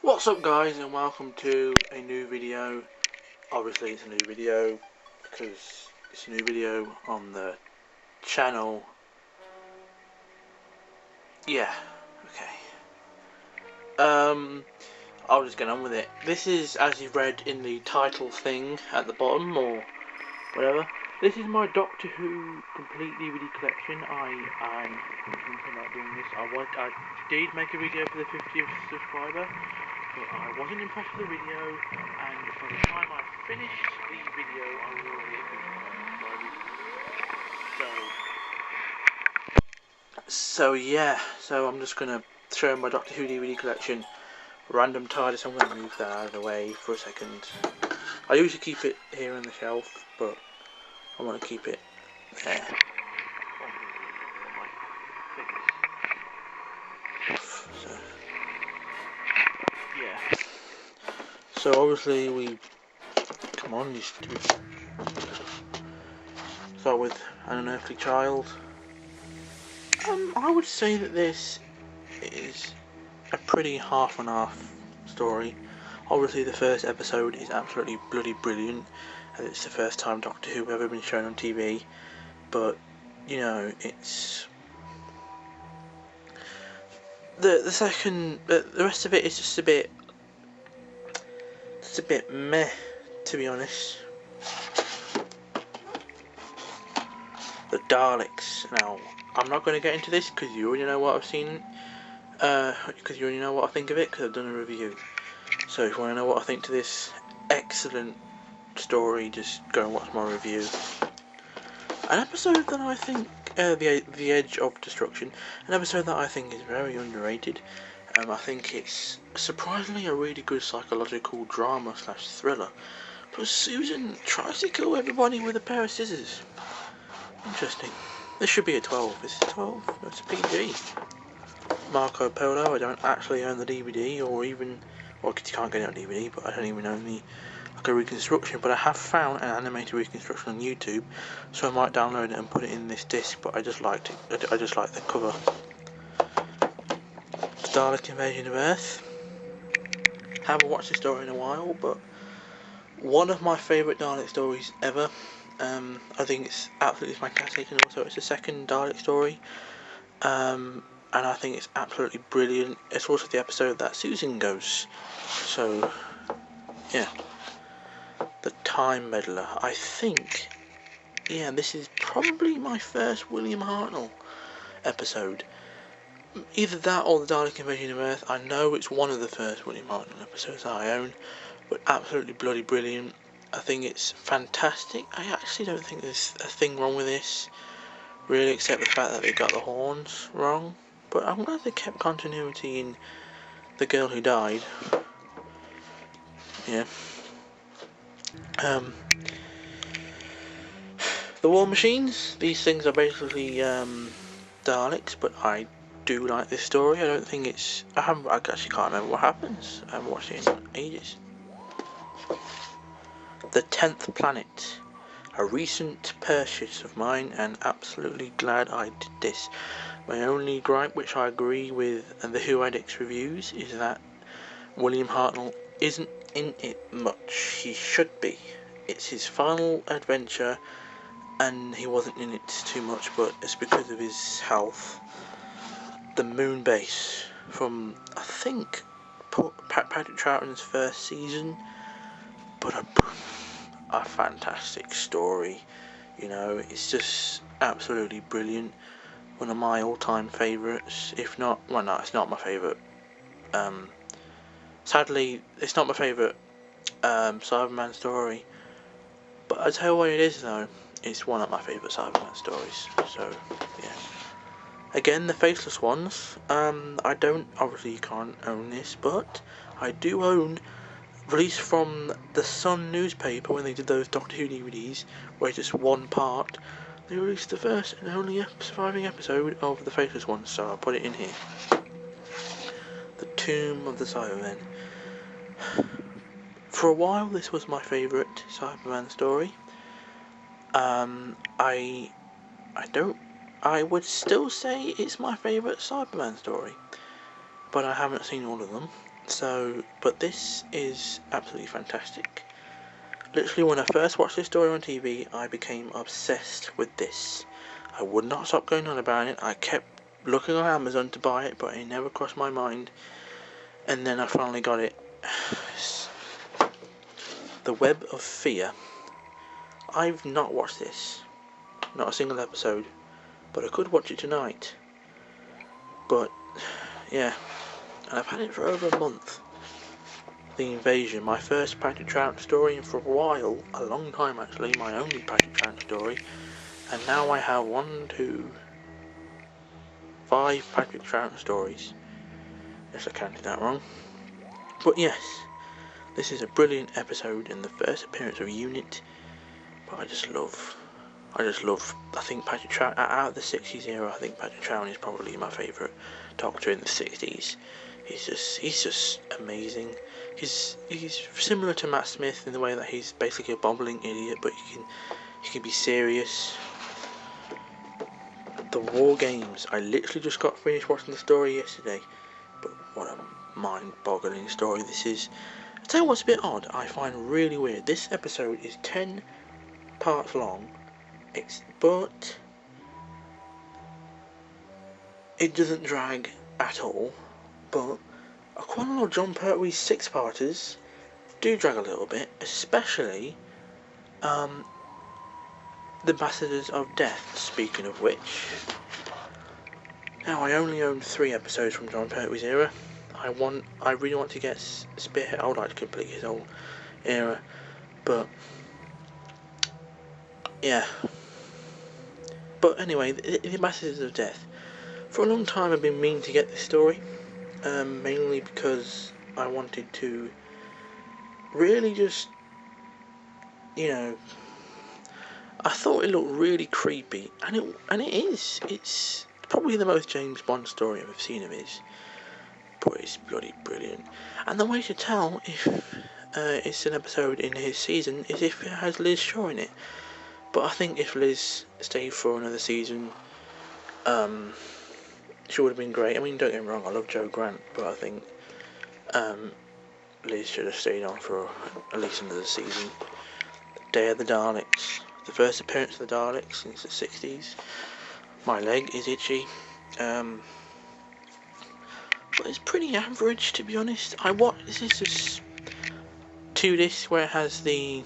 What's up guys, and welcome to a new video. Obviously it's a new video because it's a new video on the channel. Yeah, okay. I'll just get on with it. This is, as you've read in the title thing at the bottom or whatever, this is my Doctor Who complete DVD collection. I'm thinking about doing this. I did make a video for the 50th subscriber, but I wasn't impressed with the video, and by the time I finished the video I was already at 55 subscribers. So I'm just gonna show my Doctor Who DVD collection. Random TARDIS, I'm gonna move that out of the way for a second. I usually keep it here on the shelf, but I want to keep it there. So, yeah. So obviously we come on, you stupid. Start with An Unearthly Child. I would say that this is a pretty half and half story. Obviously the first episode is absolutely bloody brilliant, and it's the first time Doctor Who ever been shown on TV. But you know, it's the second, the rest of it is just a bit meh, to be honest. The Daleks. Now, I'm not going to get into this because you already know what I've seen. Because you already know what I think of it because I've done a review. So if you want to know what I think to this excellent story, just go and watch my review. An episode that I think, the Edge of Destruction, an episode that I think is very underrated. I think it's surprisingly a really good psychological drama / thriller. Plus Susan tries to kill everybody with a pair of scissors. Interesting. This should be a 12. Is it 12? No, it's a PG. Marco Polo. I don't actually own the DVD, or even, well, you can't get it on DVD, but I don't even own the a reconstruction. But I have found an animated reconstruction on YouTube, so I might download it and put it in this disc. But I just liked it. I just like the cover. Dalek Invasion of Earth. Haven't watched the story in a while, but one of my favourite Dalek stories ever. I think it's absolutely fantastic, and also it's the second Dalek story. And I think it's absolutely brilliant. It's also the episode that Susan goes. So, yeah. The Time Meddler. I think, yeah, this is probably my first William Hartnell episode. Either that or the Dalek Invasion of Earth. I know it's one of the first William Hartnell episodes that I own, but absolutely bloody brilliant. I think it's fantastic. I actually don't think there's a thing wrong with this, really, except the fact that they got the horns wrong. But I'm glad they kept continuity in The Girl Who Died. Yeah. The War Machines. These things are basically Daleks, but I do like this story. I don't think it's. I actually can't remember what happens. I haven't watched it in ages. The 10th Planet. A recent purchase of mine, and absolutely glad I did this. My only gripe, which I agree with the Who Addicts reviews, is that William Hartnell isn't in it much. He should be. It's his final adventure, and he wasn't in it too much, but it's because of his health. The Moon Base, from, I think, Patrick Troughton's first season, but a fantastic story. You know, it's just absolutely brilliant. One of my all-time favourites, if not, well, no, it's not my favourite. Sadly, it's not my favourite Cyberman story. But I tell you what it is, though. It's one of my favourite Cyberman stories. So, yeah. Again, the Faceless Ones. I don't, obviously you can't own this, but I do own, released from the Sun newspaper when they did those Doctor Who DVDs, where it's just one part. They released the first and only surviving episode of the Faceless Ones, so I'll put it in here. The Tomb of the Cybermen. For a while, this was my favourite Cyberman story. I would still say it's my favourite Cyberman story, but I haven't seen all of them. So, but this is absolutely fantastic. Literally, when I first watched this story on TV, I became obsessed with this. I would not stop going on about it. I kept looking on Amazon to buy it, but it never crossed my mind. And then I finally got it. The Web of Fear. I've not watched this. Not a single episode. But I could watch it tonight. But, yeah. And I've had it for over a month. The Invasion, my first Patrick Troughton story, and for a while, a long time actually, my only Patrick Troughton story. And now I have 5 Patrick Troughton stories. Yes, I counted that wrong. But yes, this is a brilliant episode and the first appearance of Unit. But I just love, I think Patrick Troughton, out of the 60s era, I think Patrick Troughton is probably my favourite Doctor in the 60s. He's just amazing. He's similar to Matt Smith in the way that he's basically a bumbling idiot, but he can be serious. The War Games. I literally just got finished watching the story yesterday, but what a mind-boggling story this is. I'll tell you what's a bit odd, I find really weird. This episode is 10 parts long, but it doesn't drag at all. But quite a lot of Jon Pertwee's 6-parters do drag a little bit, especially the Ambassadors of Death, speaking of which. Now, I only own 3 episodes from Jon Pertwee's era. I really want to get Spearhead. I would like to complete his whole era, but yeah. But anyway, the Ambassadors of Death. For a long time I've been meaning to get this story, mainly because I wanted to really just, I thought it looked really creepy, and it is. It's probably the most James Bond story I've ever seen of his, but it's bloody brilliant. And the way to tell if it's an episode in his season is if it has Liz Shaw in it. But I think if Liz stayed for another season, she would have been great. I mean, don't get me wrong, I love Jo Grant, but I think Liz should have stayed on for at least another season. Day of the Daleks. The first appearance of the Daleks since the 60s. My leg is itchy. But it's pretty average, to be honest. This is just 2 discs where it has the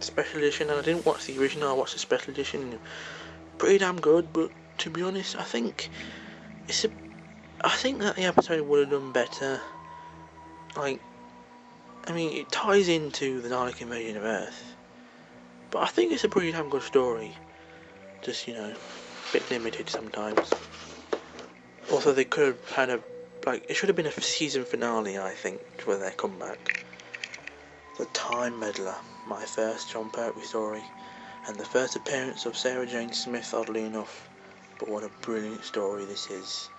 special edition, and I didn't watch the original, I watched the special edition. Pretty damn good, but to be honest, I think that the episode would have done better. It ties into the Dalek invasion of Earth, but I think it's a pretty damn good story. Just, a bit limited sometimes. Also, they could have had it should have been a season finale, I think, for their comeback. The Time Meddler, my first Jon Pertwee story, and the first appearance of Sarah Jane Smith, oddly enough. But what a brilliant story this is.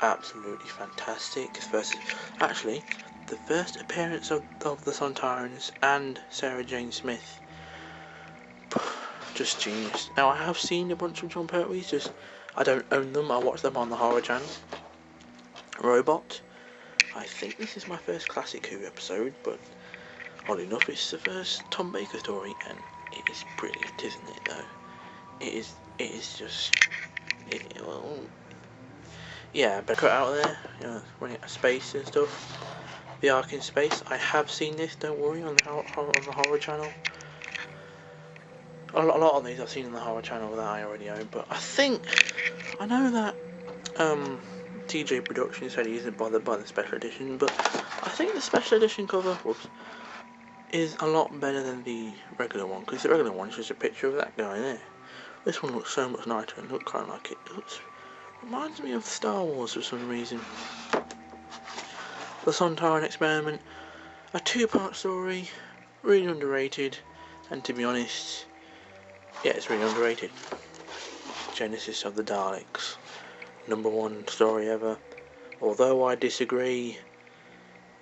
Absolutely fantastic. The first appearance of the Sontarans and Sarah Jane Smith. Just genius. Now, I have seen a bunch of Jon Pertwee's, I don't own them, I watch them on the Horror Channel. Robot. I think this is my first Classic Who episode, but oddly enough, it's the first Tom Baker story, and it is brilliant, isn't it, though? It is just... yeah, better cut out there, running out of space and stuff. The Ark in Space. I have seen this, don't worry, on the Horror Channel. A lot of these I've seen on the Horror Channel that I already own, but I know that TJ Productions said he isn't bothered by the special edition, but I think the special edition cover is a lot better than the regular one, because the regular one is just a picture of that guy there. This one looks so much nicer and looks kind of like it. Reminds me of Star Wars for some reason. The Sontaran Experiment, a 2-part story, really underrated, and to be honest, yeah, it's really underrated. Genesis of the Daleks, #1 story ever. Although I disagree,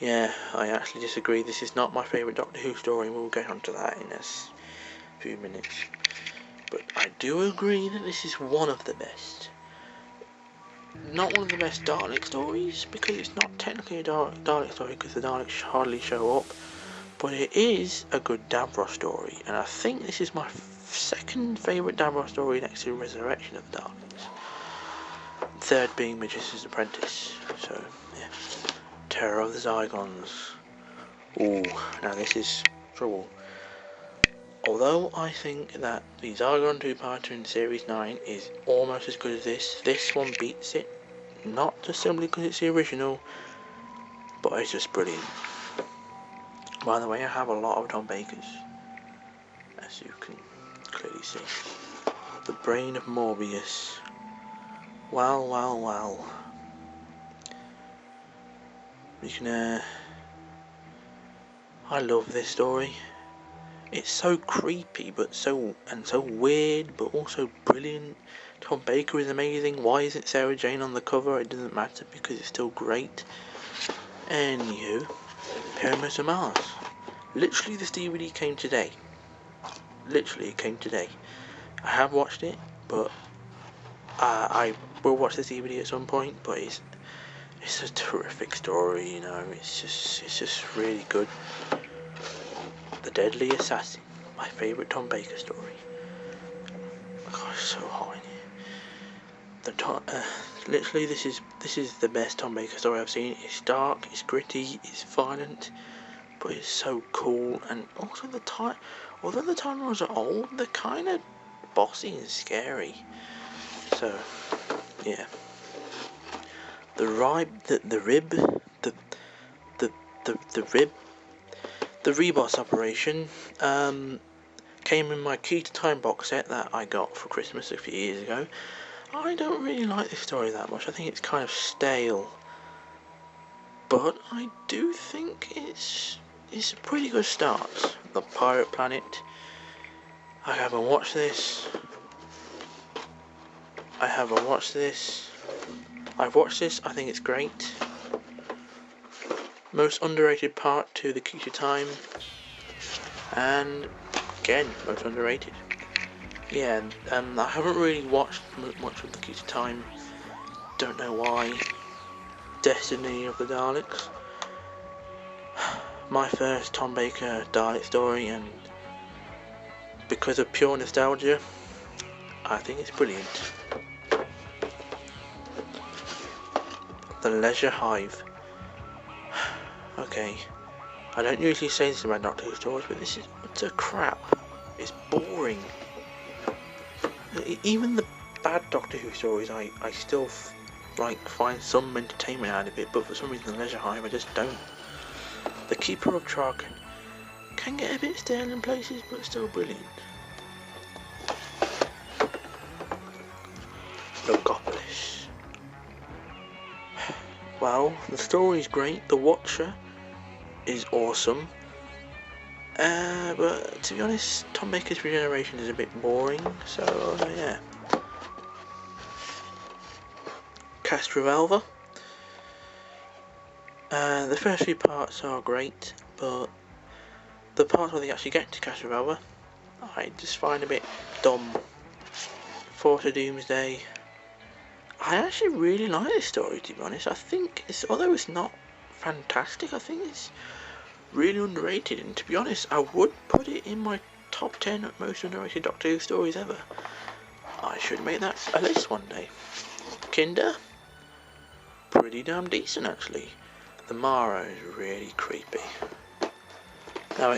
I actually disagree. This is not my favourite Doctor Who story. We'll get onto that in a few minutes. But I do agree that this is one of the best. not one of the best Dalek stories, because it's not technically a Dalek story, because the Daleks hardly show up, but it is a good Davros story, and I think this is my second favourite Davros story next to Resurrection of the Daleks. Third being Magician's Apprentice. So, yeah. Terror of the Zygons. Ooh, now this is trouble. Although I think that the Zygon 2-parter in Series 9 is almost as good as this one beats it. Not just simply because it's the original, but it's just brilliant. By the way, I have a lot of Tom Bakers, as you can clearly see. The Brain of Morbius. Well, well, well. You can, I love this story. It's so creepy, but so weird, but also brilliant. Tom Baker is amazing. Why isn't Sarah Jane on the cover? It doesn't matter because it's still great. Anywho, Pyramids of Mars. Literally, this DVD came today. Literally, it came today. I have watched it, but I will watch this DVD at some point. But it's a terrific story, you know. It's just really good. The Deadly Assassin, my favourite Tom Baker story. Gosh, so high. Literally, this is the best Tom Baker story I've seen. It's dark, it's gritty, it's violent, but it's so cool. And also although the Time Lords are old, they're kind of bossy and scary. So, yeah. The Reboss Operation came in my Key to Time box set that I got for Christmas a few years ago. I don't really like this story that much. I think it's kind of stale, but I do think it's a pretty good start. The Pirate Planet. I haven't watched this. I've watched this. I think it's great. Most underrated part to the Key to Time, and again, most underrated. Yeah, I haven't really watched much of the Key to Time. Don't know why. Destiny of the Daleks. My first Tom Baker Dalek story, and because of pure nostalgia, I think it's brilliant. The Leisure Hive. Okay, I don't usually say this about Doctor Who stories, but this is utter crap. It's boring. Even the bad Doctor Who stories, I still find some entertainment out of it, but for some reason the Leisure Hive I just don't. The Keeper of Traken can get a bit stale in places, but still brilliant. Logopolis. Well, the story's great. The Watcher is awesome. But to be honest, Tom Baker's Regeneration is a bit boring, so yeah. Castrovalva. The first few parts are great, but the parts where they actually get to Castrovalva, I just find a bit dumb. Force of Doomsday. I actually really like this story, to be honest. I think although it's not fantastic, I think it's really underrated, and to be honest, I would put it in my top 10 most underrated Doctor Who stories ever. I should make that a list one day. Kinder, pretty damn decent actually. The Mara is really creepy. Now,